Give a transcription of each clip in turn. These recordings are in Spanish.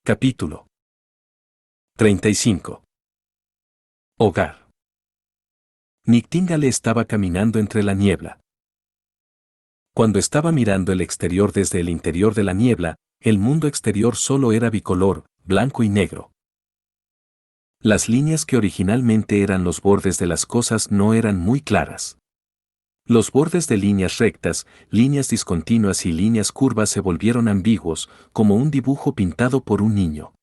Capítulo 35. Hogar. Nightingale estaba caminando entre la niebla. Cuando estaba mirando el exterior desde el interior de la niebla, el mundo exterior solo era bicolor, blanco y negro. Las líneas que originalmente eran los bordes de las cosas no eran muy claras. Los bordes de líneas rectas, líneas discontinuas y líneas curvas se volvieron ambiguos, como un dibujo pintado por un niño.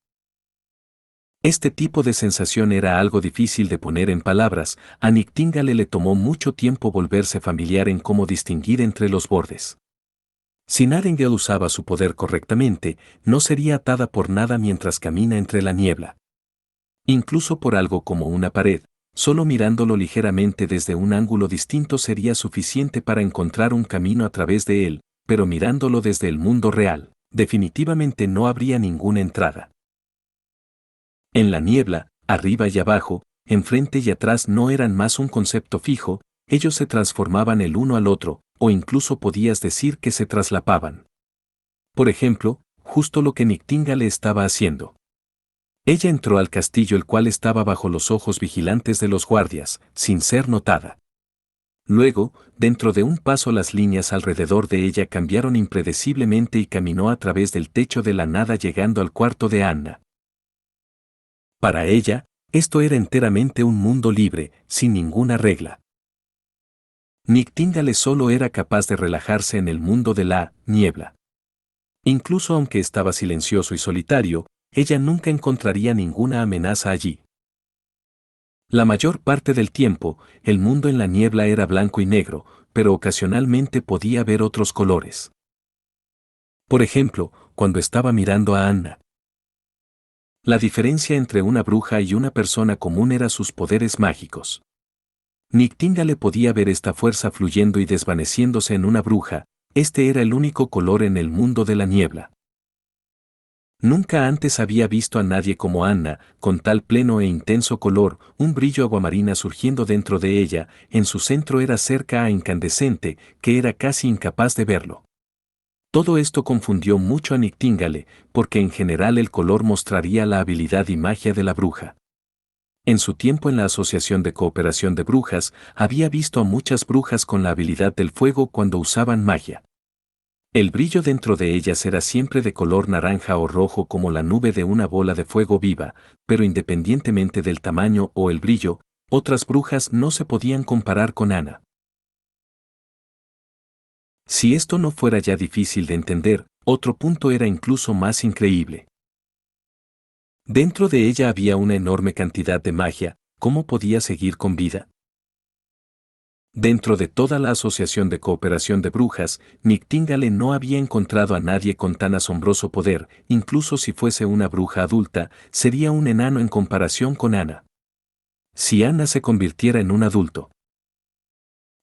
Este tipo de sensación era algo difícil de poner en palabras. A Nightingale le tomó mucho tiempo volverse familiar en cómo distinguir entre los bordes. Si Nightingale usaba su poder correctamente, no sería atada por nada mientras camina entre la niebla. Incluso por algo como una pared, solo mirándolo ligeramente desde un ángulo distinto sería suficiente para encontrar un camino a través de él, pero mirándolo desde el mundo real, definitivamente no habría ninguna entrada. En la niebla, arriba y abajo, enfrente y atrás no eran más un concepto fijo, ellos se transformaban el uno al otro, o incluso podías decir que se traslapaban. Por ejemplo, justo lo que Nightingale estaba haciendo. Ella entró al castillo el cual estaba bajo los ojos vigilantes de los guardias, sin ser notada. Luego, dentro de un paso las líneas alrededor de ella cambiaron impredeciblemente y caminó a través del techo de la nada llegando al cuarto de Anna. Para ella, esto era enteramente un mundo libre, sin ninguna regla. Nightingale solo era capaz de relajarse en el mundo de la niebla. Incluso aunque estaba silencioso y solitario, ella nunca encontraría ninguna amenaza allí. La mayor parte del tiempo, el mundo en la niebla era blanco y negro, pero ocasionalmente podía ver otros colores. Por ejemplo, cuando estaba mirando a Anna. La diferencia entre una bruja y una persona común era sus poderes mágicos. Nightingale podía ver esta fuerza fluyendo y desvaneciéndose en una bruja, este era el único color en el mundo de la niebla. Nunca antes había visto a nadie como Anna, con tal pleno e intenso color, un brillo aguamarina surgiendo dentro de ella, en su centro era cerca a incandescente, que era casi incapaz de verlo. Todo esto confundió mucho a Nightingale, porque en general el color mostraría la habilidad y magia de la bruja. En su tiempo en la Asociación de Cooperación de Brujas, había visto a muchas brujas con la habilidad del fuego cuando usaban magia. El brillo dentro de ellas era siempre de color naranja o rojo como la nube de una bola de fuego viva, pero independientemente del tamaño o el brillo, otras brujas no se podían comparar con Anna. Si esto no fuera ya difícil de entender, otro punto era incluso más increíble. Dentro de ella había una enorme cantidad de magia, ¿cómo podía seguir con vida? Dentro de toda la Asociación de Cooperación de Brujas, Nightingale no había encontrado a nadie con tan asombroso poder, incluso si fuese una bruja adulta, sería un enano en comparación con Anna. Si Anna se convirtiera en un adulto.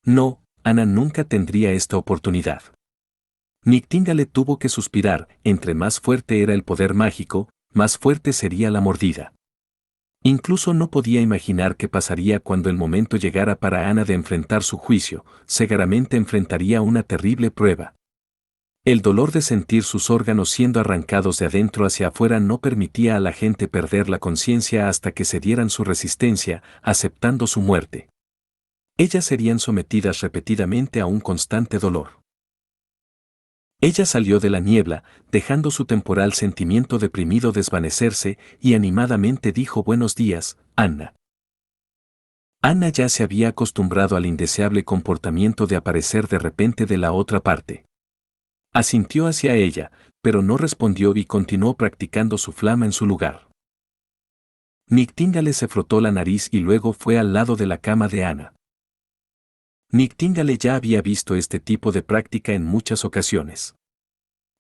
No, Anna nunca tendría esta oportunidad. Nightingale tuvo que suspirar, entre más fuerte era el poder mágico, más fuerte sería la mordida. Incluso no podía imaginar qué pasaría cuando el momento llegara para Anna de enfrentar su juicio, seguramente enfrentaría una terrible prueba. El dolor de sentir sus órganos siendo arrancados de adentro hacia afuera no permitía a la gente perder la conciencia hasta que cedieran su resistencia, aceptando su muerte. Ellas serían sometidas repetidamente a un constante dolor. Ella salió de la niebla, dejando su temporal sentimiento deprimido desvanecerse, y animadamente dijo buenos días, Anna. Anna ya se había acostumbrado al indeseable comportamiento de aparecer de repente de la otra parte. Asintió hacia ella, pero no respondió y continuó practicando su flama en su lugar. Nightingale se frotó la nariz y luego fue al lado de la cama de Anna. Nightingale ya había visto este tipo de práctica en muchas ocasiones.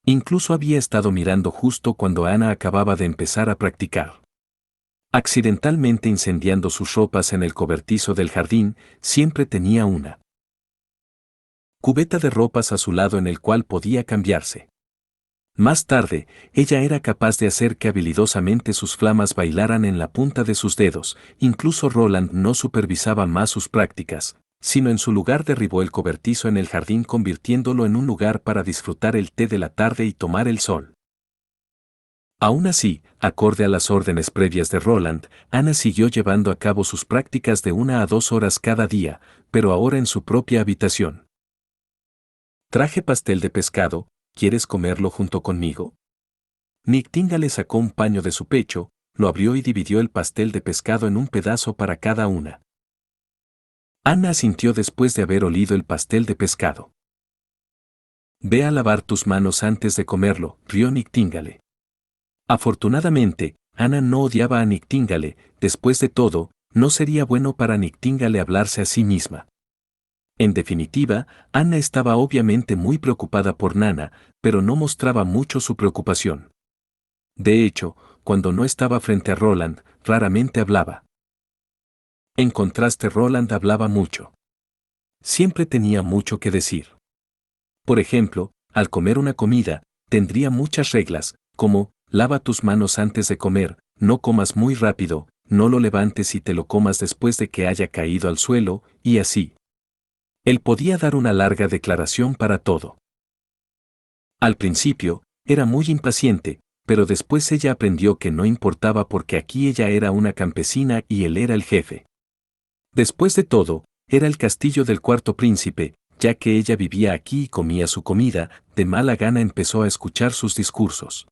Incluso había estado mirando justo cuando Anna acababa de empezar a practicar. Accidentalmente incendiando sus ropas en el cobertizo del jardín, siempre tenía una cubeta de ropas a su lado en el cual podía cambiarse. Más tarde, ella era capaz de hacer que habilidosamente sus flamas bailaran en la punta de sus dedos, incluso Roland no supervisaba más sus prácticas, sino en su lugar derribó el cobertizo en el jardín convirtiéndolo en un lugar para disfrutar el té de la tarde y tomar el sol. Aún así, acorde a las órdenes previas de Roland, Ana siguió llevando a cabo sus prácticas de 1 a 2 horas cada día, pero ahora en su propia habitación. Traje pastel de pescado, ¿quieres comerlo junto conmigo? Nightingale sacó un paño de su pecho, lo abrió y dividió el pastel de pescado en un pedazo para cada una. Ana asintió después de haber olido el pastel de pescado. Ve a lavar tus manos antes de comerlo, rió Nightingale. Afortunadamente, Ana no odiaba a Nightingale, después de todo, no sería bueno para Nightingale hablarse a sí misma. En definitiva, Ana estaba obviamente muy preocupada por Nana, pero no mostraba mucho su preocupación. De hecho, cuando no estaba frente a Roland, raramente hablaba. En contraste, Roland hablaba mucho. Siempre tenía mucho que decir. Por ejemplo, al comer una comida, tendría muchas reglas, como, lava tus manos antes de comer, no comas muy rápido, no lo levantes y te lo comas después de que haya caído al suelo, y así. Él podía dar una larga declaración para todo. Al principio, era muy impaciente, pero después ella aprendió que no importaba porque aquí ella era una campesina y él era el jefe. Después de todo, era el castillo del cuarto príncipe, ya que ella vivía aquí y comía su comida, de mala gana empezó a escuchar sus discursos.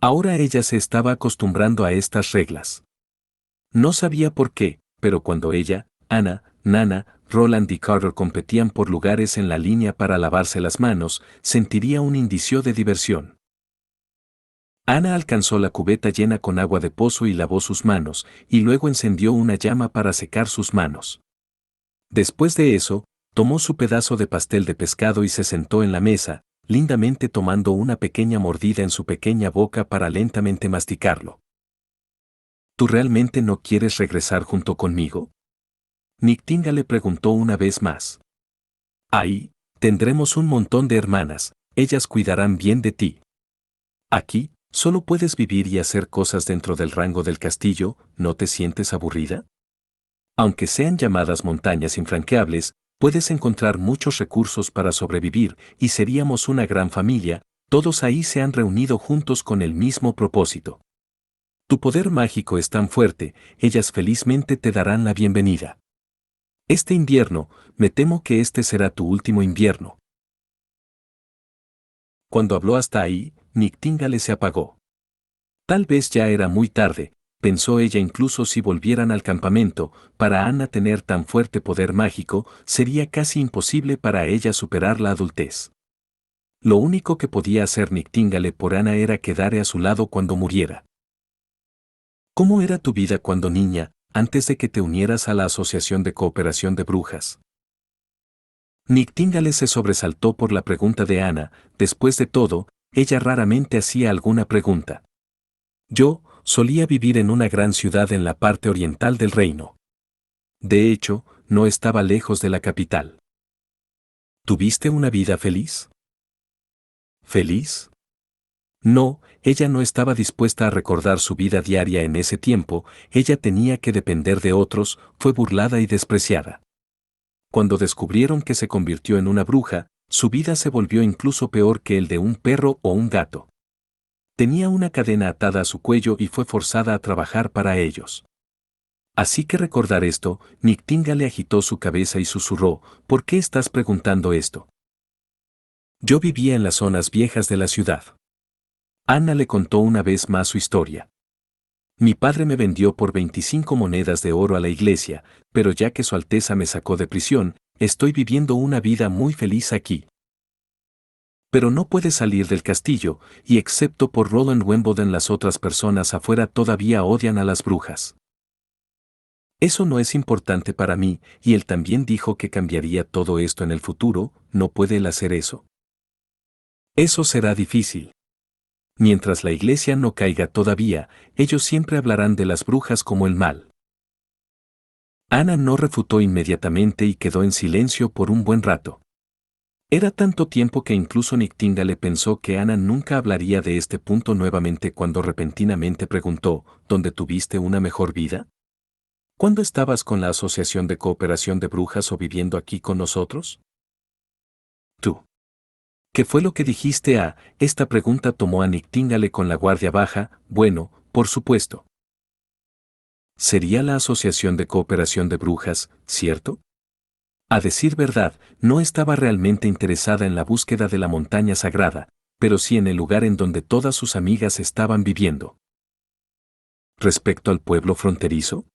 Ahora ella se estaba acostumbrando a estas reglas. No sabía por qué, pero cuando ella, Ana, Nana, Roland y Carter competían por lugares en la línea para lavarse las manos, sentiría un indicio de diversión. Ana alcanzó la cubeta llena con agua de pozo y lavó sus manos, y luego encendió una llama para secar sus manos. Después de eso, tomó su pedazo de pastel de pescado y se sentó en la mesa, lindamente tomando una pequeña mordida en su pequeña boca para lentamente masticarlo. ¿Tú realmente no quieres regresar junto conmigo? Nightingale preguntó una vez más. Ahí, tendremos un montón de hermanas, ellas cuidarán bien de ti. Aquí, solo puedes vivir y hacer cosas dentro del rango del castillo, ¿no te sientes aburrida? Aunque sean llamadas montañas infranqueables, puedes encontrar muchos recursos para sobrevivir y seríamos una gran familia, todos ahí se han reunido juntos con el mismo propósito. Tu poder mágico es tan fuerte, ellas felizmente te darán la bienvenida. Este invierno, me temo que este será tu último invierno. Cuando habló hasta ahí, Nightingale se apagó. Tal vez ya era muy tarde, pensó ella, incluso si volvieran al campamento, para Ana tener tan fuerte poder mágico, sería casi imposible para ella superar la adultez. Lo único que podía hacer Nightingale por Ana era quedar a su lado cuando muriera. ¿Cómo era tu vida cuando niña, antes de que te unieras a la Asociación de Cooperación de Brujas? Nightingale se sobresaltó por la pregunta de Ana, después de todo, ella raramente hacía alguna pregunta. Yo, solía vivir en una gran ciudad en la parte oriental del reino. De hecho, no estaba lejos de la capital. ¿Tuviste una vida feliz? ¿Feliz? No, ella no estaba dispuesta a recordar su vida diaria en ese tiempo, ella tenía que depender de otros, fue burlada y despreciada. Cuando descubrieron que se convirtió en una bruja, su vida se volvió incluso peor que el de un perro o un gato. Tenía una cadena atada a su cuello y fue forzada a trabajar para ellos. Así que recordar esto, Nightingale agitó su cabeza y susurró, ¿por qué estás preguntando esto? Yo vivía en las zonas viejas de la ciudad. Ana le contó una vez más su historia. Mi padre me vendió por 25 monedas de oro a la iglesia, pero ya que Su Alteza me sacó de prisión, estoy viviendo una vida muy feliz aquí. Pero no puede salir del castillo, y excepto por Roland Wimbledon las otras personas afuera todavía odian a las brujas. Eso no es importante para mí, y él también dijo que cambiaría todo esto en el futuro, ¿no puede él hacer eso? Eso será difícil. Mientras la iglesia no caiga todavía, ellos siempre hablarán de las brujas como el mal. Ana no refutó inmediatamente y quedó en silencio por un buen rato. Era tanto tiempo que incluso Nightingale pensó que Ana nunca hablaría de este punto nuevamente cuando repentinamente preguntó, ¿dónde tuviste una mejor vida? ¿Cuándo estabas con la Asociación de Cooperación de Brujas o viviendo aquí con nosotros? Tú. ¿Qué fue lo que dijiste? Esta pregunta tomó a Nictíngale con la guardia baja. Bueno, por supuesto. Sería la Asociación de Cooperación de Brujas, ¿cierto? A decir verdad, no estaba realmente interesada en la búsqueda de la montaña sagrada, pero sí en el lugar en donde todas sus amigas estaban viviendo. Respecto al pueblo fronterizo,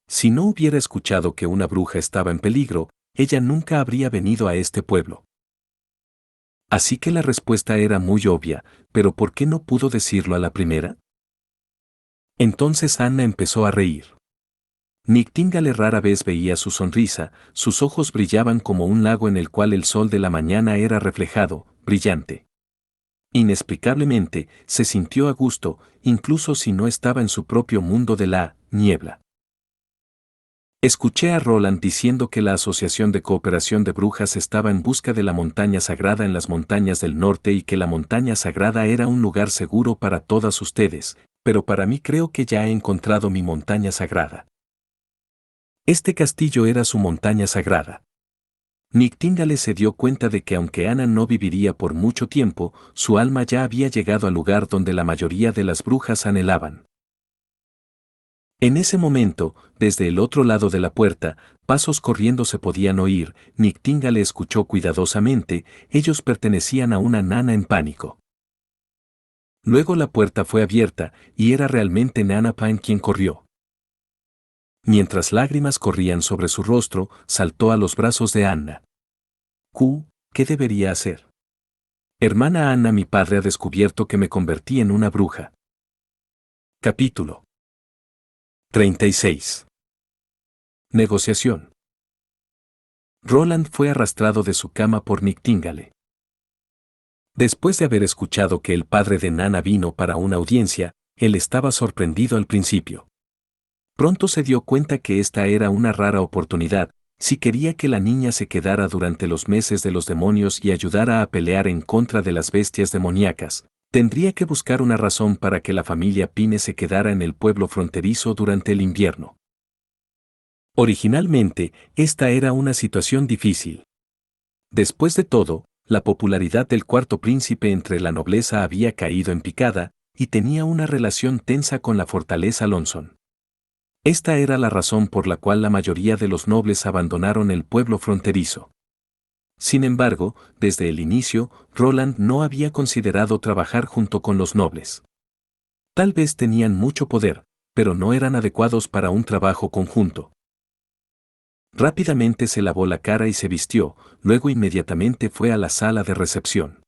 si no hubiera escuchado que una bruja estaba en peligro, ella nunca habría venido a este pueblo. Así que la respuesta era muy obvia, pero ¿por qué no pudo decirlo a la primera? Entonces Anna empezó a reír. Nictíngale rara vez veía su sonrisa, sus ojos brillaban como un lago en el cual el sol de la mañana era reflejado, brillante. Inexplicablemente, se sintió a gusto, incluso si no estaba en su propio mundo de la niebla. Escuché a Roland diciendo que la Asociación de Cooperación de Brujas estaba en busca de la montaña sagrada en las montañas del norte y que la montaña sagrada era un lugar seguro para todas ustedes, pero para mí creo que ya he encontrado mi montaña sagrada. Este castillo era su montaña sagrada. Nictíngale se dio cuenta de que aunque Anna no viviría por mucho tiempo, su alma ya había llegado al lugar donde la mayoría de las brujas anhelaban. En ese momento, desde el otro lado de la puerta, pasos corriendo se podían oír. Nictíngale escuchó cuidadosamente, ellos pertenecían a una nana en pánico. Luego la puerta fue abierta, y era realmente Nana Pine quien corrió. Mientras lágrimas corrían sobre su rostro, saltó a los brazos de Anna. ¿Qué debería hacer? Hermana Anna, mi padre ha descubierto que me convertí en una bruja. Capítulo 36. Negociación. Roland fue arrastrado de su cama por Nictíngale. Después de haber escuchado que el padre de Nana vino para una audiencia, él estaba sorprendido al principio. Pronto se dio cuenta que esta era una rara oportunidad, si quería que la niña se quedara durante los meses de los demonios y ayudara a pelear en contra de las bestias demoníacas. Tendría que buscar una razón para que la familia Pine se quedara en el pueblo fronterizo durante el invierno. Originalmente, esta era una situación difícil. Después de todo, la popularidad del cuarto príncipe entre la nobleza había caído en picada, y tenía una relación tensa con la fortaleza Lonson. Esta era la razón por la cual la mayoría de los nobles abandonaron el pueblo fronterizo. Sin embargo, desde el inicio, Roland no había considerado trabajar junto con los nobles. Tal vez tenían mucho poder, pero no eran adecuados para un trabajo conjunto. Rápidamente se lavó la cara y se vistió, luego inmediatamente fue a la sala de recepción.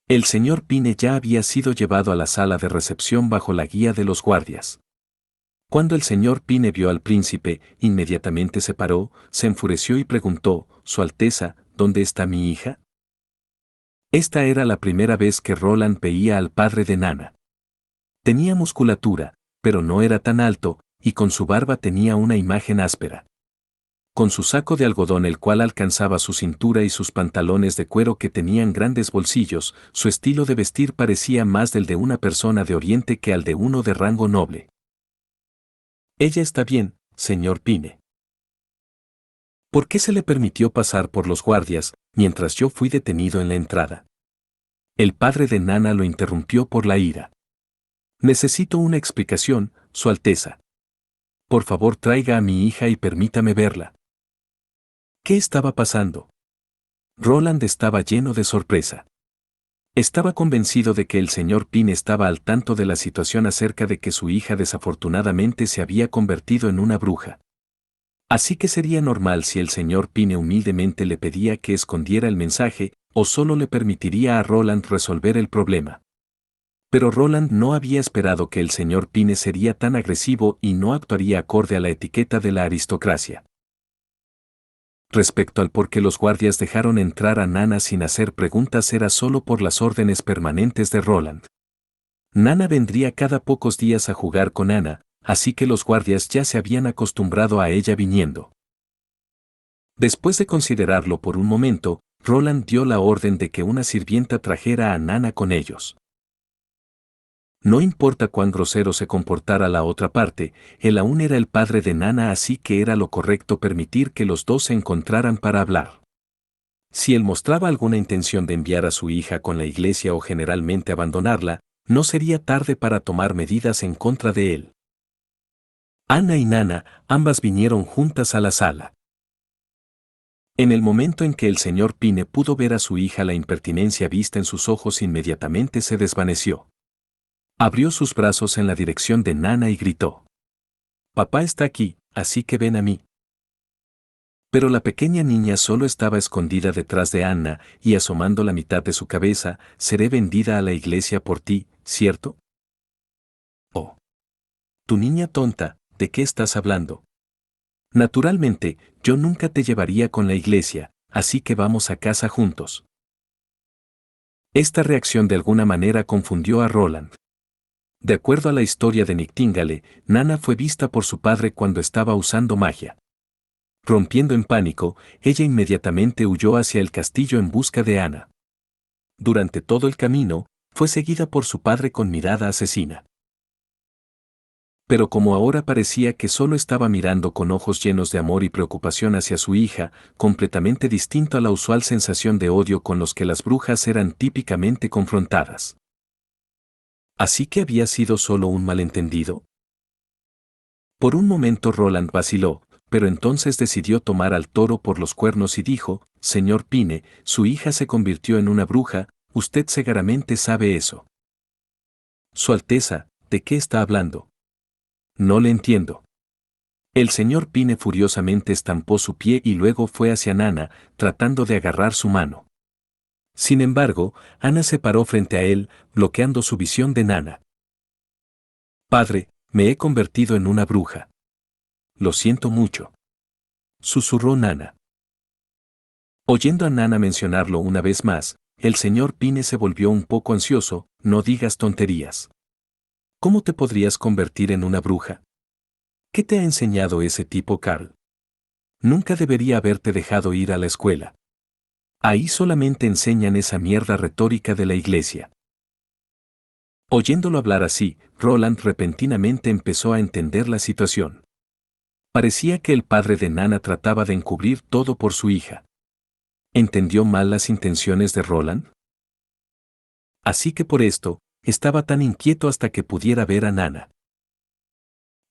El señor Pine ya había sido llevado a la sala de recepción bajo la guía de los guardias. Cuando el señor Pine vio al príncipe, inmediatamente se paró, se enfureció y preguntó, «Su Alteza, ¿dónde está mi hija?» Esta era la primera vez que Roland veía al padre de Nana. Tenía musculatura, pero no era tan alto, y con su barba tenía una imagen áspera. Con su saco de algodón el cual alcanzaba su cintura y sus pantalones de cuero que tenían grandes bolsillos, su estilo de vestir parecía más del de una persona de Oriente que al de uno de rango noble. «Ella está bien, señor Pine». «¿Por qué se le permitió pasar por los guardias, mientras yo fui detenido en la entrada?» El padre de Nana lo interrumpió por la ira. «Necesito una explicación, Su Alteza. Por favor, traiga a mi hija y permítame verla». ¿Qué estaba pasando? Roland estaba lleno de sorpresa. Estaba convencido de que el señor Pine estaba al tanto de la situación acerca de que su hija desafortunadamente se había convertido en una bruja. Así que sería normal si el señor Pine humildemente le pedía que escondiera el mensaje, o solo le permitiría a Roland resolver el problema. Pero Roland no había esperado que el señor Pine sería tan agresivo y no actuaría acorde a la etiqueta de la aristocracia. Respecto al por qué los guardias dejaron entrar a Nana sin hacer preguntas era solo por las órdenes permanentes de Roland. Nana vendría cada pocos días a jugar con Anna, así que los guardias ya se habían acostumbrado a ella viniendo. Después de considerarlo por un momento, Roland dio la orden de que una sirvienta trajera a Nana con ellos. No importa cuán grosero se comportara la otra parte, él aún era el padre de Nana, así que era lo correcto permitir que los dos se encontraran para hablar. Si él mostraba alguna intención de enviar a su hija con la iglesia o generalmente abandonarla, no sería tarde para tomar medidas en contra de él. Anna y Nana, ambas vinieron juntas a la sala. En el momento en que el señor Pine pudo ver a su hija, la impertinencia vista en sus ojos inmediatamente se desvaneció. Abrió sus brazos en la dirección de Nana y gritó: «Papá está aquí, así que ven a mí». Pero la pequeña niña solo estaba escondida detrás de Anna y asomando la mitad de su cabeza: «Seré vendida a la iglesia por ti, ¿cierto?». «Oh. Tu niña tonta, ¿de qué estás hablando? Naturalmente, yo nunca te llevaría con la iglesia, así que vamos a casa juntos». Esta reacción de alguna manera confundió a Roland. De acuerdo a la historia de Nightingale, Nana fue vista por su padre cuando estaba usando magia. Rompiendo en pánico, ella inmediatamente huyó hacia el castillo en busca de Anna. Durante todo el camino, fue seguida por su padre con mirada asesina. Pero como ahora parecía que solo estaba mirando con ojos llenos de amor y preocupación hacia su hija, completamente distinto a la usual sensación de odio con los que las brujas eran típicamente confrontadas. ¿Así que había sido solo un malentendido? Por un momento Roland vaciló, pero entonces decidió tomar al toro por los cuernos y dijo: «Señor Pine, su hija se convirtió en una bruja, usted seguramente sabe eso». «Su Alteza, ¿de qué está hablando? No le entiendo». El señor Pine furiosamente estampó su pie y luego fue hacia Nana, tratando de agarrar su mano. Sin embargo, Anna se paró frente a él, bloqueando su visión de Nana. «Padre, me he convertido en una bruja. Lo siento mucho», susurró Nana. Oyendo a Nana mencionarlo una vez más, el señor Pine se volvió un poco ansioso. «No digas tonterías. ¿Cómo te podrías convertir en una bruja? ¿Qué te ha enseñado ese tipo, Carl? Nunca debería haberte dejado ir a la escuela. Ahí solamente enseñan esa mierda retórica de la iglesia». Oyéndolo hablar así, Roland repentinamente empezó a entender la situación. Parecía que el padre de Nana trataba de encubrir todo por su hija. ¿Entendió mal las intenciones de Roland? Así que por esto, estaba tan inquieto hasta que pudiera ver a Nana.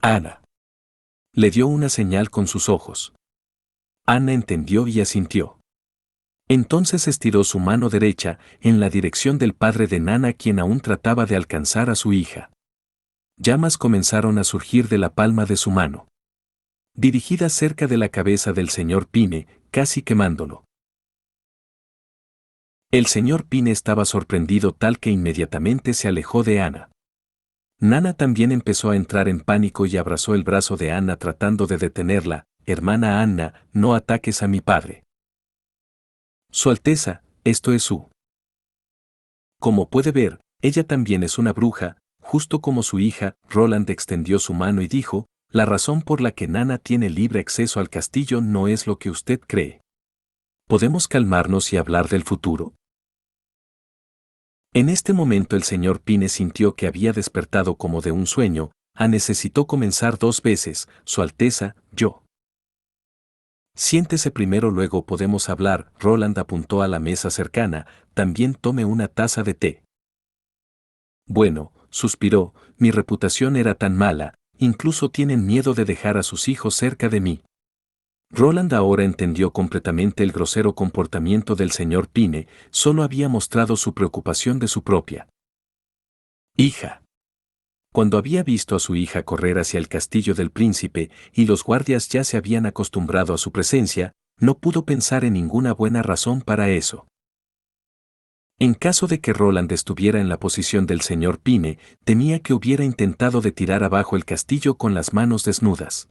«Ana». Le dio una señal con sus ojos. Ana entendió y asintió. Entonces estiró su mano derecha en la dirección del padre de Nana, quien aún trataba de alcanzar a su hija. Llamas comenzaron a surgir de la palma de su mano, dirigidas cerca de la cabeza del señor Pine, casi quemándolo. El señor Pine estaba sorprendido tal que inmediatamente se alejó de Ana. Nana también empezó a entrar en pánico y abrazó el brazo de Ana tratando de detenerla. «Hermana Anna, no ataques a mi padre. Su Alteza, esto es su». Como puede ver, ella también es una bruja, justo como su hija. Roland extendió su mano y dijo: «La razón por la que Nana tiene libre acceso al castillo no es lo que usted cree. ¿Podemos calmarnos y hablar del futuro?». En este momento el señor Pine sintió que había despertado como de un sueño. Necesitó comenzar 2 veces: «Su Alteza, yo». «Siéntese primero, luego podemos hablar». Roland apuntó a la mesa cercana. «También tome una taza de té». «Bueno», suspiró, «mi reputación era tan mala, incluso tienen miedo de dejar a sus hijos cerca de mí». Roland ahora entendió completamente el grosero comportamiento del señor Pine. Solo había mostrado su preocupación de su propia hija. Cuando había visto a su hija correr hacia el castillo del príncipe y los guardias ya se habían acostumbrado a su presencia, no pudo pensar en ninguna buena razón para eso. En caso de que Roland estuviera en la posición del señor Pine, temía que hubiera intentado de tirar abajo el castillo con las manos desnudas.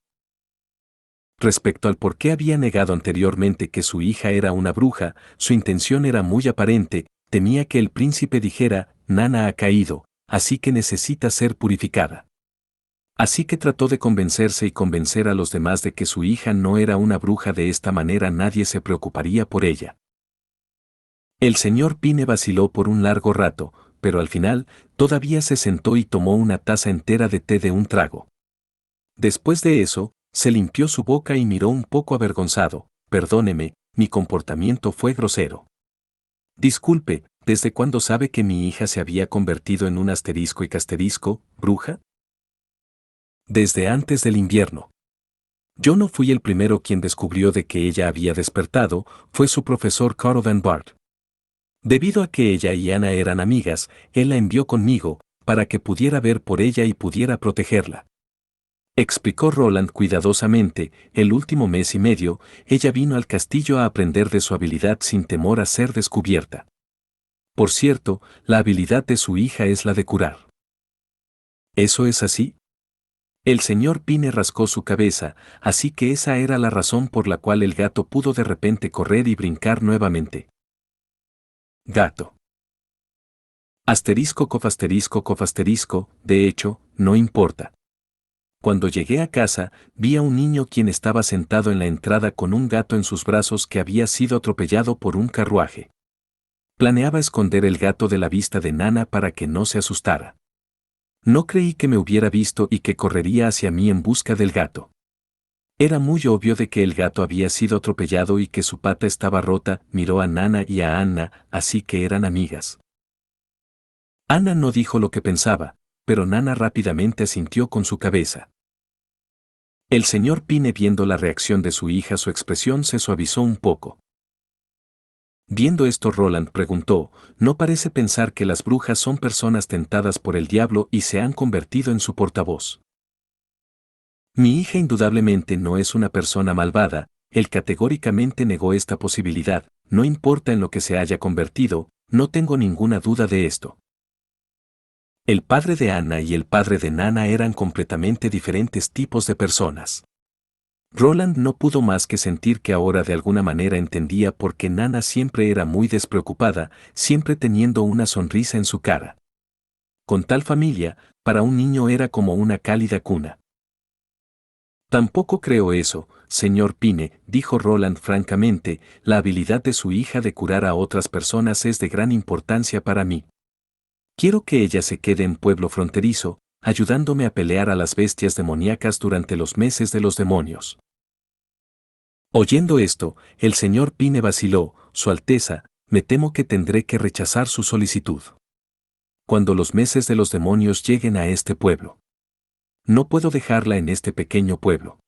Respecto al por qué había negado anteriormente que su hija era una bruja, su intención era muy aparente. Temía que el príncipe dijera: «Nana ha caído, así que necesita ser purificada». Así que trató de convencerse y convencer a los demás de que su hija no era una bruja. De esta manera nadie se preocuparía por ella. El señor Pine vaciló por un largo rato, pero al final, todavía se sentó y tomó una taza entera de té de un trago. Después de eso, se limpió su boca y miró un poco avergonzado. «Perdóneme, mi comportamiento fue grosero. Disculpe, ¿desde cuándo sabe que mi hija se había convertido en un asterisco y casterisco, bruja? Desde antes del invierno. Yo no fui el primero quien descubrió de que ella había despertado, fue su profesor Carl Van Bart. Debido a que ella y Ana eran amigas, él la envió conmigo, para que pudiera ver por ella y pudiera protegerla. Explicó Roland cuidadosamente, el último mes y medio, ella vino al castillo a aprender de su habilidad sin temor a ser descubierta. Por cierto, la habilidad de su hija es la de curar. ¿Eso es así? El señor Pine rascó su cabeza, así que esa era la razón por la cual el gato pudo de repente correr y brincar nuevamente. Gato. Cof asterisco, de hecho, no importa. Cuando llegué a casa, vi a un niño quien estaba sentado en la entrada con un gato en sus brazos que había sido atropellado por un carruaje. Planeaba esconder el gato de la vista de Nana para que no se asustara. No creí que me hubiera visto y que correría hacia mí en busca del gato. Era muy obvio de que el gato había sido atropellado y que su pata estaba rota, miró a Nana y a Anna, así que eran amigas. Anna no dijo lo que pensaba, pero Nana rápidamente asintió con su cabeza. El señor Pine, viendo la reacción de su hija, su expresión se suavizó un poco. Viendo esto, Roland preguntó, ¿no parece pensar que las brujas son personas tentadas por el diablo y se han convertido en su portavoz? Mi hija indudablemente no es una persona malvada, él categóricamente negó esta posibilidad, no importa en lo que se haya convertido, no tengo ninguna duda de esto. El padre de Anna y el padre de Nana eran completamente diferentes tipos de personas. Roland no pudo más que sentir que ahora de alguna manera entendía por qué Nana siempre era muy despreocupada, siempre teniendo una sonrisa en su cara. Con tal familia, para un niño era como una cálida cuna. Tampoco creo eso, señor Pine, dijo Roland francamente, la habilidad de su hija de curar a otras personas es de gran importancia para mí. Quiero que ella se quede en Pueblo Fronterizo, ayudándome a pelear a las bestias demoníacas durante los meses de los demonios. Oyendo esto, el señor Pine vaciló, Su Alteza, me temo que tendré que rechazar su solicitud. Cuando los meses de los demonios lleguen a este pueblo. No puedo dejarla en este pequeño pueblo.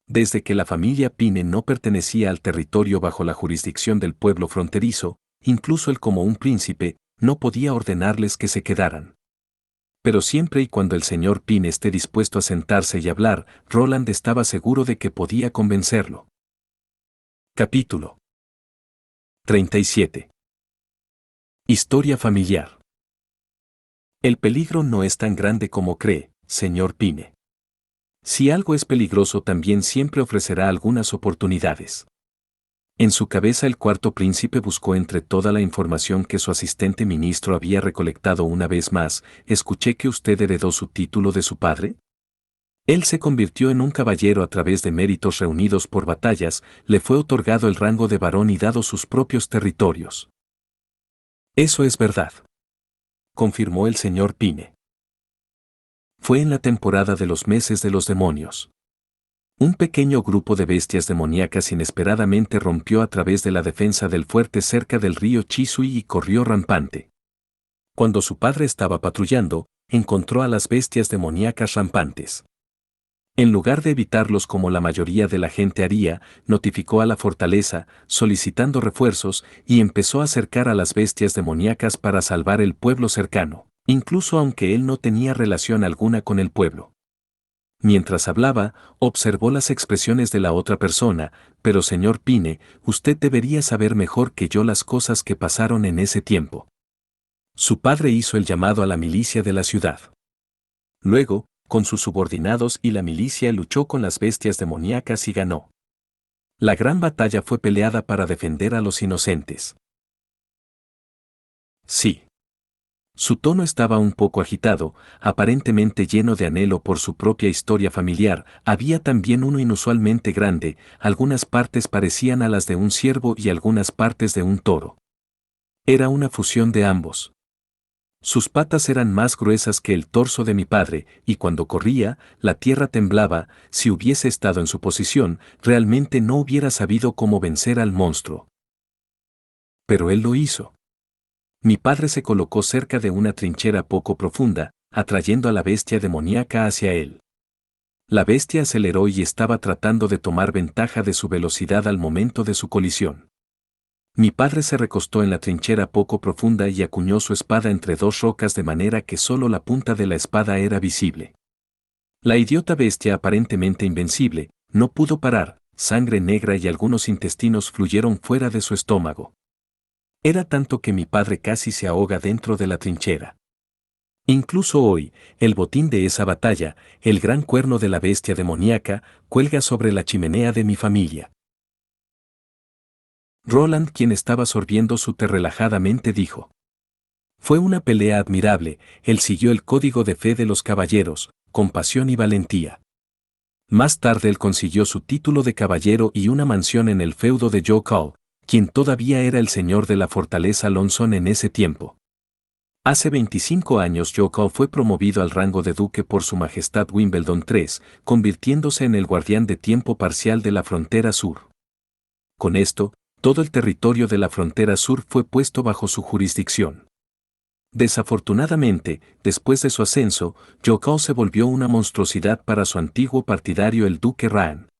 Desde que la familia Pine no pertenecía al territorio bajo la jurisdicción del pueblo fronterizo, incluso él como un príncipe, no podía ordenarles que se quedaran. Pero siempre y cuando el señor Pine esté dispuesto a sentarse y hablar, Roland estaba seguro de que podía convencerlo. Capítulo 37. Historia familiar. El peligro no es tan grande como cree, señor Pine. Si algo es peligroso, también siempre ofrecerá algunas oportunidades. En su cabeza, el cuarto príncipe buscó entre toda la información que su asistente ministro había recolectado una vez más. ¿Escuché que usted heredó su título de su padre? Él se convirtió en un caballero a través de méritos reunidos por batallas, le fue otorgado el rango de barón y dado sus propios territorios. Eso es verdad, confirmó el señor Pine. Fue en la temporada de los meses de los demonios. Un pequeño grupo de bestias demoníacas inesperadamente rompió a través de la defensa del fuerte cerca del río Chisui y corrió rampante. Cuando su padre estaba patrullando, encontró a las bestias demoníacas rampantes. En lugar de evitarlos como la mayoría de la gente haría, notificó a la fortaleza, solicitando refuerzos, y empezó a acercar a las bestias demoníacas para salvar el pueblo cercano, incluso aunque él no tenía relación alguna con el pueblo. Mientras hablaba, observó las expresiones de la otra persona, pero señor Pine, usted debería saber mejor que yo las cosas que pasaron en ese tiempo. Su padre hizo el llamado a la milicia de la ciudad. Luego, con sus subordinados y la milicia, luchó con las bestias demoníacas y ganó. La gran batalla fue peleada para defender a los inocentes. Sí. Su tono estaba un poco agitado, aparentemente lleno de anhelo por su propia historia familiar. Había también uno inusualmente grande, algunas partes parecían a las de un ciervo y algunas partes de un toro. Era una fusión de ambos. Sus patas eran más gruesas que el torso de mi padre, y cuando corría, la tierra temblaba. Si hubiese estado en su posición, realmente no hubiera sabido cómo vencer al monstruo. Pero él lo hizo. Mi padre se colocó cerca de una trinchera poco profunda, atrayendo a la bestia demoníaca hacia él. La bestia aceleró y estaba tratando de tomar ventaja de su velocidad al momento de su colisión. Mi padre se recostó en la trinchera poco profunda y acuñó su espada entre dos rocas de manera que solo la punta de la espada era visible. La idiota bestia, aparentemente invencible, no pudo parar. Sangre negra y algunos intestinos fluyeron fuera de su estómago. Era tanto que mi padre casi se ahoga dentro de la trinchera. Incluso hoy, el botín de esa batalla, el gran cuerno de la bestia demoníaca, cuelga sobre la chimenea de mi familia. Roland, quien estaba sorbiendo su té relajadamente, dijo: fue una pelea admirable. Él siguió el código de fe de los caballeros, con pasión y valentía. Más tarde él consiguió su título de caballero y una mansión en el feudo de Joe Call, quien todavía era el señor de la fortaleza Lonson en ese tiempo. Hace 25 años Joe Call fue promovido al rango de duque por su majestad Wimbledon III, convirtiéndose en el guardián de tiempo parcial de la frontera sur. Con esto, todo el territorio de la frontera sur fue puesto bajo su jurisdicción. Desafortunadamente, después de su ascenso, Joe Call se volvió una monstruosidad para su antiguo partidario el duque Raan.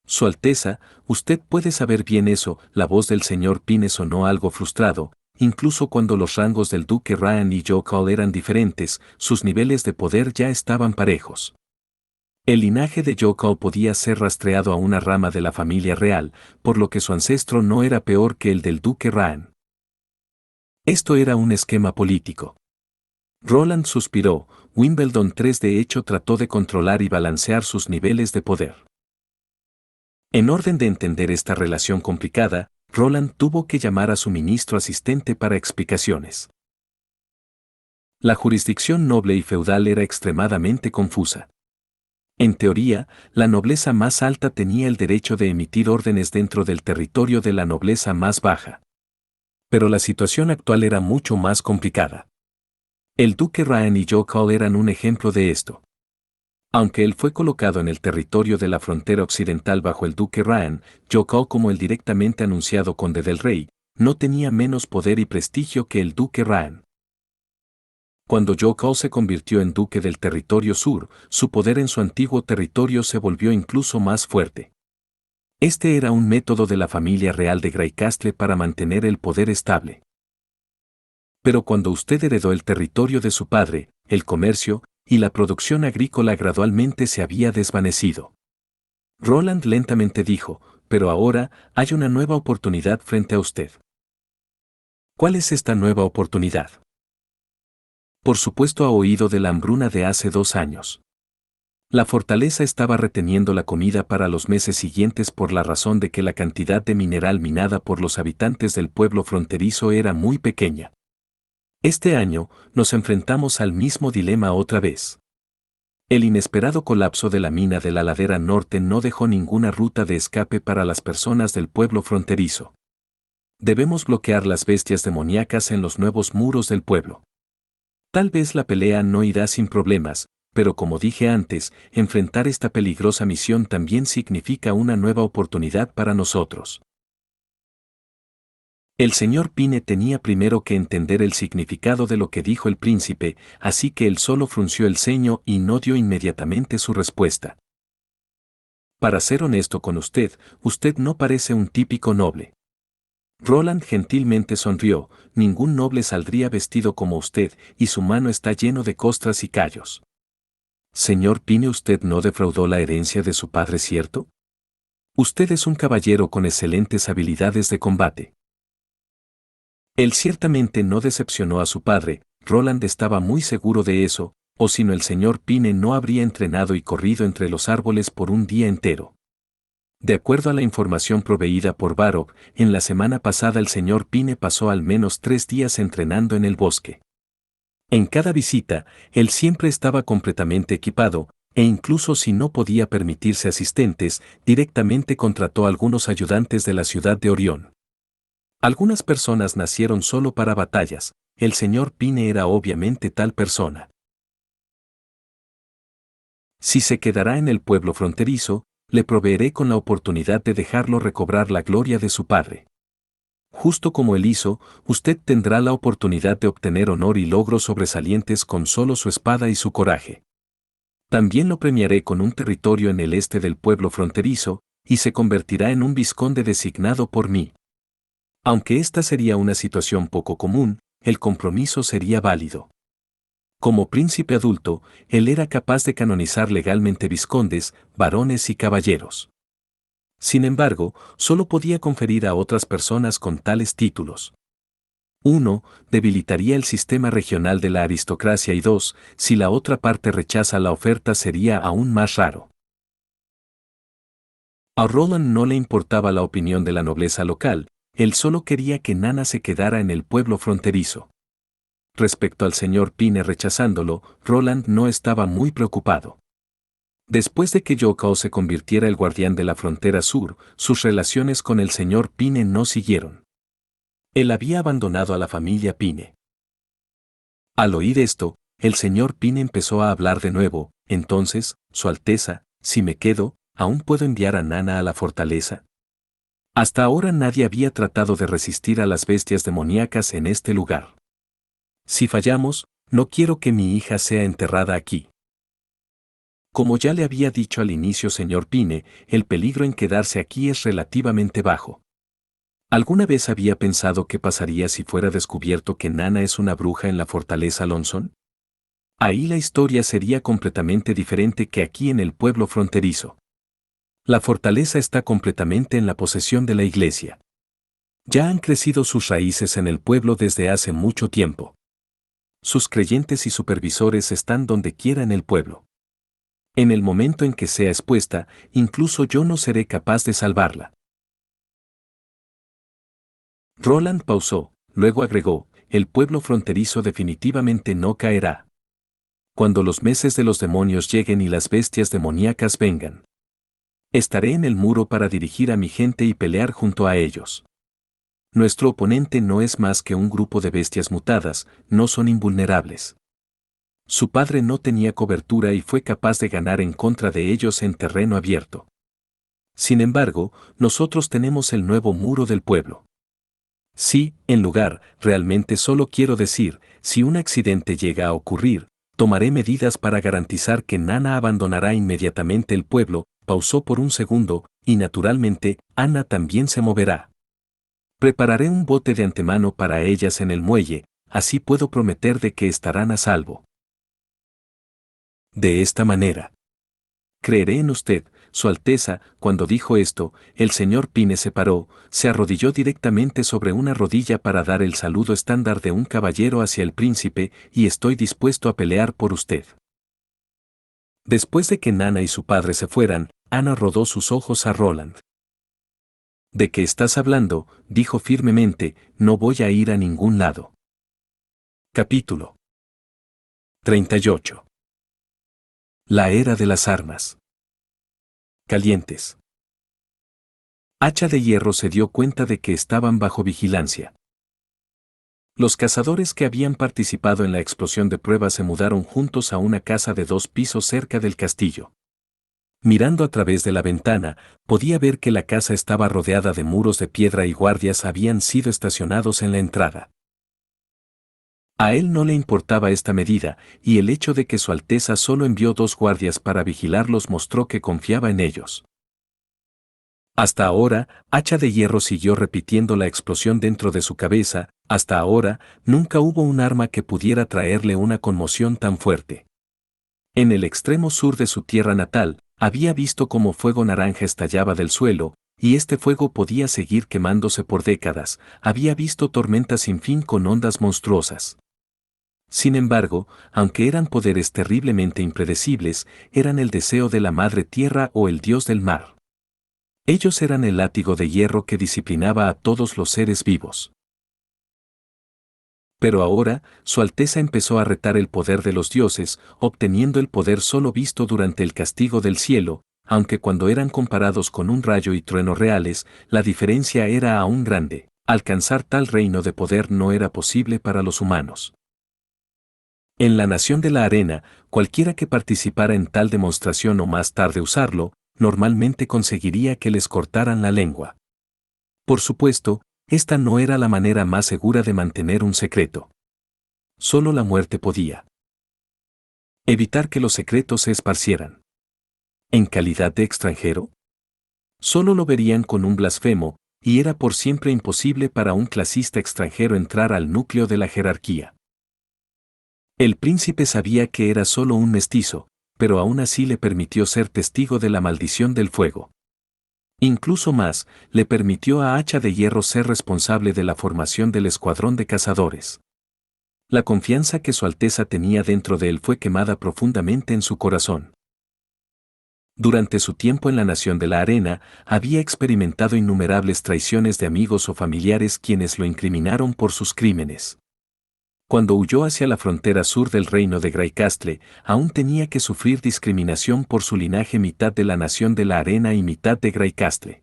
Su Alteza, usted puede saber bien eso. La voz del señor Pine sonó algo frustrado. Incluso cuando los rangos del duque Raan y Joe Call eran diferentes, sus niveles de poder ya estaban parejos. El linaje de Joe Call podía ser rastreado a una rama de la familia real, por lo que su ancestro no era peor que el del duque Raan. Esto era un esquema político. Roland suspiró. Wimbledon III de hecho trató de controlar y balancear sus niveles de poder. En orden de entender esta relación complicada, Roland tuvo que llamar a su ministro asistente para explicaciones. La jurisdicción noble y feudal era extremadamente confusa. En teoría, la nobleza más alta tenía el derecho de emitir órdenes dentro del territorio de la nobleza más baja. Pero la situación actual era mucho más complicada. El duque Raan y Joe Call eran un ejemplo de esto. Aunque él fue colocado en el territorio de la frontera occidental bajo el duque Raan, Joe Call, como el directamente anunciado conde del rey, no tenía menos poder y prestigio que el duque Raan. Cuando Joe Call se convirtió en duque del territorio sur, su poder en su antiguo territorio se volvió incluso más fuerte. Este era un método de la familia real de Greycastle para mantener el poder estable. Pero cuando usted heredó el territorio de su padre, el comercio y la producción agrícola gradualmente se había desvanecido. Roland lentamente dijo: pero ahora hay una nueva oportunidad frente a usted. ¿Cuál es esta nueva oportunidad? Por supuesto, ha oído de la hambruna de hace 2 años. La fortaleza estaba reteniendo la comida para los meses siguientes por la razón de que la cantidad de mineral minada por los habitantes del pueblo fronterizo era muy pequeña. Este año, nos enfrentamos al mismo dilema otra vez. El inesperado colapso de la mina de la ladera norte no dejó ninguna ruta de escape para las personas del pueblo fronterizo. Debemos bloquear las bestias demoníacas en los nuevos muros del pueblo. Tal vez la pelea no irá sin problemas, pero como dije antes, enfrentar esta peligrosa misión también significa una nueva oportunidad para nosotros. El señor Pine tenía primero que entender el significado de lo que dijo el príncipe, así que él solo frunció el ceño y no dio inmediatamente su respuesta. Para ser honesto con usted, usted no parece un típico noble. Roland gentilmente sonrió. Ningún noble saldría vestido como usted, y su mano está lleno de costras y callos. Señor Pine, usted no defraudó la herencia de su padre, ¿cierto? Usted es un caballero con excelentes habilidades de combate. Él ciertamente no decepcionó a su padre. Roland estaba muy seguro de eso, o si no el señor Pine no habría entrenado y corrido entre los árboles por un día entero. De acuerdo a la información proveída por Varrock, en la semana pasada el señor Pine pasó al menos 3 días entrenando en el bosque. En cada visita, él siempre estaba completamente equipado, e incluso si no podía permitirse asistentes, directamente contrató a algunos ayudantes de la ciudad de Orión. Algunas personas nacieron solo para batallas, el señor Pine era obviamente tal persona. Si se quedará en el pueblo fronterizo, le proveeré con la oportunidad de dejarlo recobrar la gloria de su padre. Justo como él hizo, usted tendrá la oportunidad de obtener honor y logros sobresalientes con solo su espada y su coraje. También lo premiaré con un territorio en el este del pueblo fronterizo, y se convertirá en un vizconde designado por mí. Aunque esta sería una situación poco común, el compromiso sería válido. Como príncipe adulto, él era capaz de canonizar legalmente vizcondes, barones y caballeros. Sin embargo, solo podía conferir a otras personas con tales títulos. 1. Debilitaría el sistema regional de la aristocracia y 2. Si la otra parte rechaza la oferta sería aún más raro. A Roland no le importaba la opinión de la nobleza local, él solo quería que Nana se quedara en el pueblo fronterizo. Respecto al señor Pine rechazándolo, Roland no estaba muy preocupado. Después de que Yokao se convirtiera el guardián de la frontera sur, sus relaciones con el señor Pine no siguieron. Él había abandonado a la familia Pine. Al oír esto, el señor Pine empezó a hablar de nuevo. Entonces, Su Alteza, si me quedo, ¿aún puedo enviar a Nana a la fortaleza? Hasta ahora nadie había tratado de resistir a las bestias demoníacas en este lugar. Si fallamos, no quiero que mi hija sea enterrada aquí. Como ya le había dicho al inicio señor Pine, el peligro en quedarse aquí es relativamente bajo. ¿Alguna vez había pensado qué pasaría si fuera descubierto que Nana es una bruja en la fortaleza Lonson? Ahí la historia sería completamente diferente que aquí en el pueblo fronterizo. La fortaleza está completamente en la posesión de la iglesia. Ya han crecido sus raíces en el pueblo desde hace mucho tiempo. Sus creyentes y supervisores están donde quiera en el pueblo. En el momento en que sea expuesta, incluso yo no seré capaz de salvarla. Roland pausó, luego agregó, el pueblo fronterizo definitivamente no caerá. Cuando los meses de los demonios lleguen y las bestias demoníacas vengan, estaré en el muro para dirigir a mi gente y pelear junto a ellos. Nuestro oponente no es más que un grupo de bestias mutadas, no son invulnerables. Su padre no tenía cobertura y fue capaz de ganar en contra de ellos en terreno abierto. Sin embargo, nosotros tenemos el nuevo muro del pueblo. Sí, en lugar, realmente solo quiero decir, si un accidente llega a ocurrir, tomaré medidas para garantizar que Nana abandonará inmediatamente el pueblo. Pausó por un segundo, y naturalmente, Ana también se moverá. Prepararé un bote de antemano para ellas en el muelle, así puedo prometer de que estarán a salvo. De esta manera. Creeré en usted, Su Alteza. Cuando dijo esto, el señor Pine se paró, se arrodilló directamente sobre una rodilla para dar el saludo estándar de un caballero hacia el príncipe, y estoy dispuesto a pelear por usted. Después de que Nana y su padre se fueran, Ana rodó sus ojos a Roland. ¿De qué estás hablando?, dijo firmemente, no voy a ir a ningún lado. Capítulo 38. La era de las armas calientes. Hacha de Hierro se dio cuenta de que estaban bajo vigilancia. Los cazadores que habían participado en la explosión de prueba se mudaron juntos a una casa de 2 pisos cerca del castillo. Mirando a través de la ventana, podía ver que la casa estaba rodeada de muros de piedra y guardias habían sido estacionados en la entrada. A él no le importaba esta medida, y el hecho de que Su Alteza solo envió 2 guardias para vigilarlos mostró que confiaba en ellos. Hasta ahora, Hacha de Hierro siguió repitiendo la explosión dentro de su cabeza. Hasta ahora, nunca hubo un arma que pudiera traerle una conmoción tan fuerte. En el extremo sur de su tierra natal, había visto cómo fuego naranja estallaba del suelo, y este fuego podía seguir quemándose por décadas. Había visto tormentas sin fin con ondas monstruosas. Sin embargo, aunque eran poderes terriblemente impredecibles, eran el deseo de la madre tierra o el dios del mar. Ellos eran el látigo de hierro que disciplinaba a todos los seres vivos. Pero ahora, Su Alteza empezó a retar el poder de los dioses, obteniendo el poder solo visto durante el castigo del cielo, aunque cuando eran comparados con un rayo y trueno reales, la diferencia era aún grande. Alcanzar tal reino de poder no era posible para los humanos. En la nación de la arena, cualquiera que participara en tal demostración o más tarde usarlo, normalmente conseguiría que les cortaran la lengua. Por supuesto, esta no era la manera más segura de mantener un secreto. Solo la muerte podía evitar que los secretos se esparcieran. En calidad de extranjero, solo lo verían con un blasfemo, y era por siempre imposible para un clasista extranjero entrar al núcleo de la jerarquía. El príncipe sabía que era solo un mestizo, pero aún así le permitió ser testigo de la maldición del fuego. Incluso más, le permitió a Hacha de Hierro ser responsable de la formación del escuadrón de cazadores. La confianza que Su Alteza tenía dentro de él fue quemada profundamente en su corazón. Durante su tiempo en la Nación de la Arena, había experimentado innumerables traiciones de amigos o familiares quienes lo incriminaron por sus crímenes. Cuando huyó hacia la frontera sur del reino de Grayscastle, aún tenía que sufrir discriminación por su linaje, mitad de la Nación de la Arena y mitad de Grayscastle.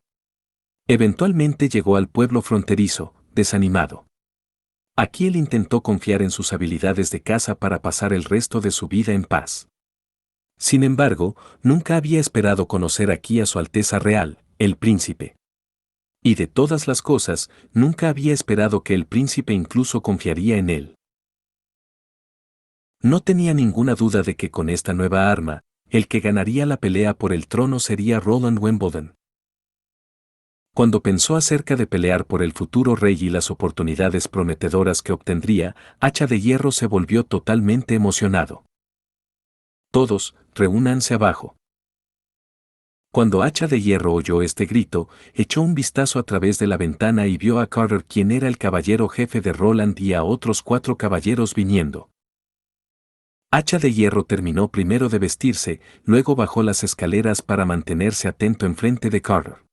Eventualmente llegó al pueblo fronterizo, desanimado. Aquí él intentó confiar en sus habilidades de caza para pasar el resto de su vida en paz. Sin embargo, nunca había esperado conocer aquí a Su Alteza Real, el príncipe. Y de todas las cosas, nunca había esperado que el príncipe incluso confiaría en él. No tenía ninguna duda de que con esta nueva arma, el que ganaría la pelea por el trono sería Roland Wimbledon. Cuando pensó acerca de pelear por el futuro rey y las oportunidades prometedoras que obtendría, Hacha de Hierro se volvió totalmente emocionado. Todos, reúnanse abajo. Cuando Hacha de Hierro oyó este grito, echó un vistazo a través de la ventana y vio a Carter, quien era el caballero jefe de Roland, y a otros 4 caballeros viniendo. Hacha de Hierro terminó primero de vestirse, luego bajó las escaleras para mantenerse atento enfrente de Carter.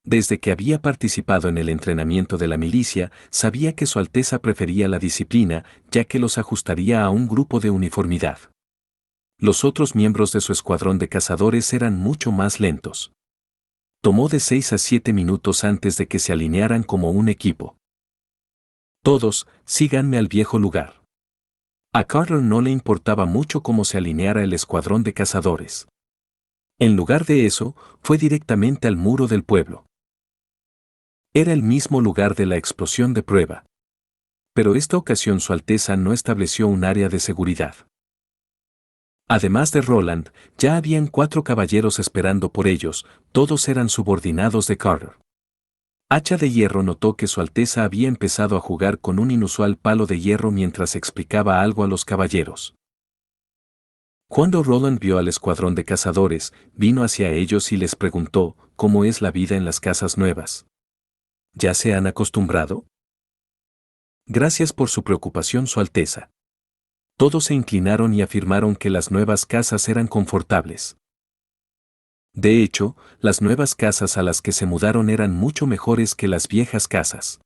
Desde que había participado en el entrenamiento de la milicia, sabía que Su Alteza prefería la disciplina, ya que los ajustaría a un grupo de uniformidad. Los otros miembros de su escuadrón de cazadores eran mucho más lentos. Tomó de 6 a 7 minutos antes de que se alinearan como un equipo. Todos, síganme al viejo lugar. A Carter no le importaba mucho cómo se alineara el escuadrón de cazadores. En lugar de eso, fue directamente al muro del pueblo. Era el mismo lugar de la explosión de prueba. Pero esta ocasión Su Alteza no estableció un área de seguridad. Además de Roland, ya habían 4 caballeros esperando por ellos, todos eran subordinados de Carter. Hacha de Hierro notó que Su Alteza había empezado a jugar con un inusual palo de hierro mientras explicaba algo a los caballeros. Cuando Roland vio al escuadrón de cazadores, vino hacia ellos y les preguntó, ¿cómo es la vida en las casas nuevas? ¿Ya se han acostumbrado? Gracias por su preocupación, Su Alteza. Todos se inclinaron y afirmaron que las nuevas casas eran confortables. De hecho, las nuevas casas a las que se mudaron eran mucho mejores que las viejas casas.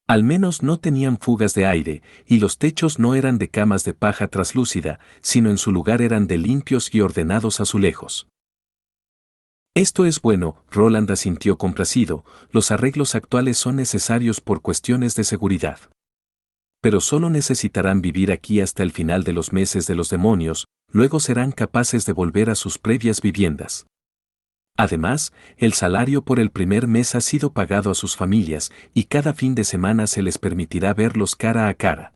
Al menos no tenían fugas de aire, y los techos no eran de camas de paja traslúcida, sino en su lugar eran de limpios y ordenados azulejos. Esto es bueno, Roland asintió complacido, los arreglos actuales son necesarios por cuestiones de seguridad. Pero solo necesitarán vivir aquí hasta el final de los meses de los demonios, luego serán capaces de volver a sus previas viviendas. Además, el salario por el primer mes ha sido pagado a sus familias, y cada fin de semana se les permitirá verlos cara a cara.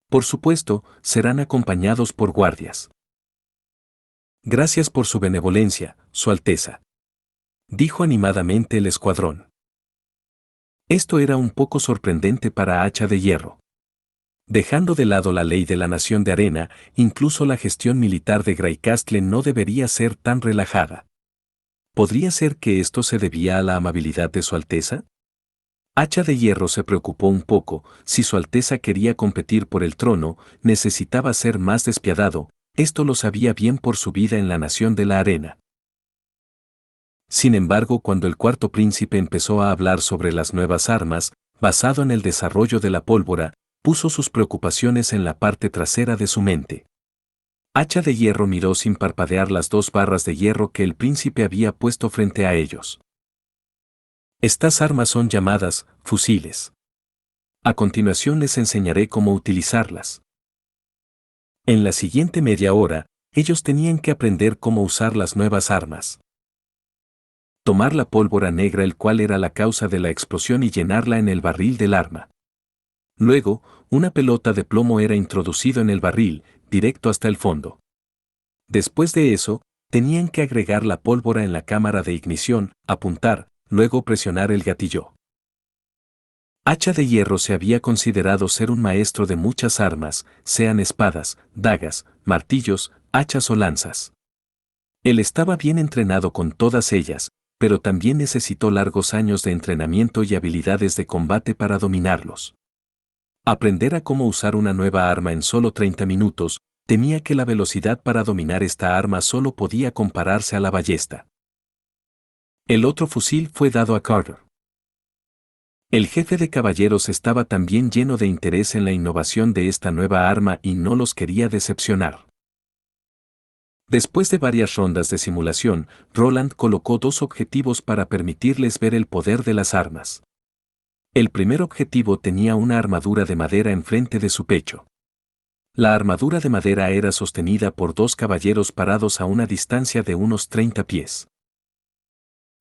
Por supuesto, serán acompañados por guardias. Gracias por su benevolencia, Su Alteza, dijo animadamente el escuadrón. Esto era un poco sorprendente para Hacha de Hierro. Dejando de lado la ley de la Nación de Arena, incluso la gestión militar de Grayscastle no debería ser tan relajada. ¿Podría ser que esto se debía a la amabilidad de Su Alteza? Hacha de Hierro se preocupó un poco. Si Su Alteza quería competir por el trono, necesitaba ser más despiadado, esto lo sabía bien por su vida en la Nación de la Arena. Sin embargo, cuando el cuarto príncipe empezó a hablar sobre las nuevas armas, basado en el desarrollo de la pólvora, puso sus preocupaciones en la parte trasera de su mente. Hacha de Hierro miró sin parpadear las 2 barras de hierro que el príncipe había puesto frente a ellos. Estas armas son llamadas fusiles. A continuación les enseñaré cómo utilizarlas. En la siguiente media hora, ellos tenían que aprender cómo usar las nuevas armas. Tomar la pólvora negra, el cual era la causa de la explosión, y llenarla en el barril del arma. Luego, una pelota de plomo era introducido en el barril, directo hasta el fondo. Después de eso, tenían que agregar la pólvora en la cámara de ignición, apuntar, luego presionar el gatillo. Hacha de Hierro se había considerado ser un maestro de muchas armas, sean espadas, dagas, martillos, hachas o lanzas. Él estaba bien entrenado con todas ellas, pero también necesitó largos años de entrenamiento y habilidades de combate para dominarlos. Aprender a cómo usar una nueva arma en solo 30 minutos, temía que la velocidad para dominar esta arma solo podía compararse a la ballesta. El otro fusil fue dado a Carter. El jefe de caballeros estaba también lleno de interés en la innovación de esta nueva arma y no los quería decepcionar. Después de varias rondas de simulación, Roland colocó dos objetivos para permitirles ver el poder de las armas. El primer objetivo tenía una armadura de madera enfrente de su pecho. La armadura de madera era sostenida por dos caballeros parados a una distancia de unos 30 pies.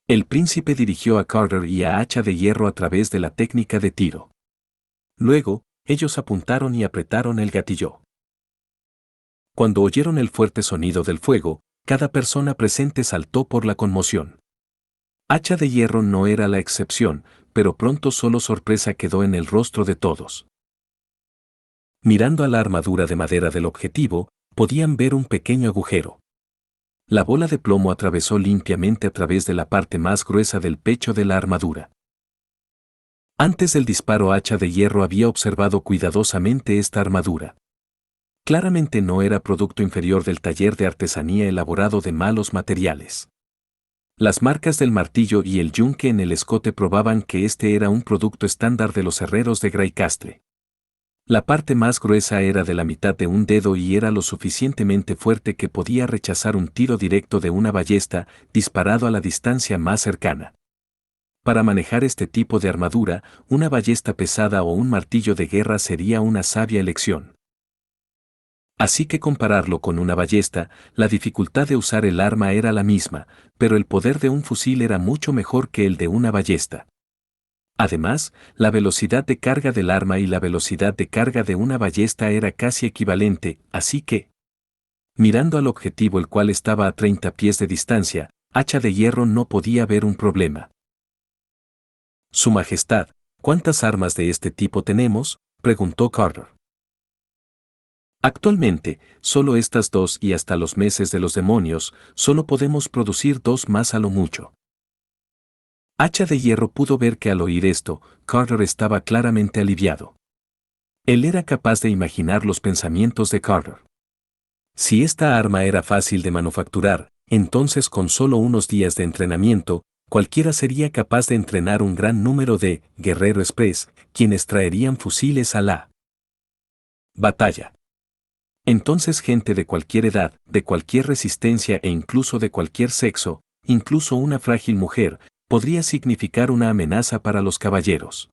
El príncipe dirigió a Carter y a Hacha de Hierro a través de la técnica de tiro. Luego, ellos apuntaron y apretaron el gatillo. Cuando oyeron el fuerte sonido del fuego, cada persona presente saltó por la conmoción. Hacha de Hierro no era la excepción, pero pronto solo sorpresa quedó en el rostro de todos. Mirando a la armadura de madera del objetivo, podían ver un pequeño agujero. La bola de plomo atravesó limpiamente a través de la parte más gruesa del pecho de la armadura. Antes del disparo, Hacha de Hierro había observado cuidadosamente esta armadura. Claramente no era producto inferior del taller de artesanía elaborado de malos materiales. Las marcas del martillo y el yunque en el escote probaban que este era un producto estándar de los herreros de Greycastle. La parte más gruesa era de la mitad de un dedo y era lo suficientemente fuerte que podía rechazar un tiro directo de una ballesta disparado a la distancia más cercana. Para manejar este tipo de armadura, una ballesta pesada o un martillo de guerra sería una sabia elección. Así que compararlo con una ballesta, la dificultad de usar el arma era la misma, pero el poder de un fusil era mucho mejor que el de una ballesta. Además, la velocidad de carga del arma y la velocidad de carga de una ballesta era casi equivalente, así que, mirando al objetivo, el cual estaba a 30 pies de distancia, Hacha de Hierro no podía ver un problema. Su Majestad, ¿cuántas armas de este tipo tenemos?, preguntó Carter. Actualmente, solo estas dos, y hasta los meses de los demonios, solo podemos producir dos más a lo mucho. Hacha de Hierro pudo ver que al oír esto, Carter estaba claramente aliviado. Él era capaz de imaginar los pensamientos de Carter. Si esta arma era fácil de manufacturar, entonces con solo unos días de entrenamiento, cualquiera sería capaz de entrenar un gran número de Guerrero Express, quienes traerían fusiles a la batalla. Entonces gente de cualquier edad, de cualquier resistencia e incluso de cualquier sexo, incluso una frágil mujer, podría significar una amenaza para los caballeros.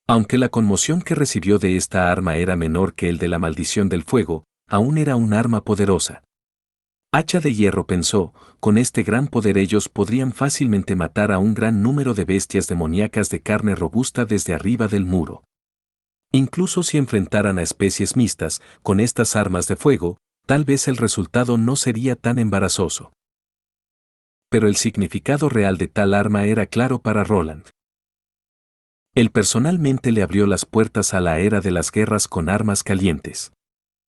Aunque la conmoción que recibió de esta arma era menor que el de la maldición del fuego, aún era un arma poderosa. Hacha de Hierro pensó, con este gran poder ellos podrían fácilmente matar a un gran número de bestias demoníacas de carne robusta desde arriba del muro. Incluso si enfrentaran a especies mixtas, con estas armas de fuego, tal vez el resultado no sería tan embarazoso. Pero el significado real de tal arma era claro para Roland. Él personalmente le abrió las puertas a la era de las guerras con armas calientes.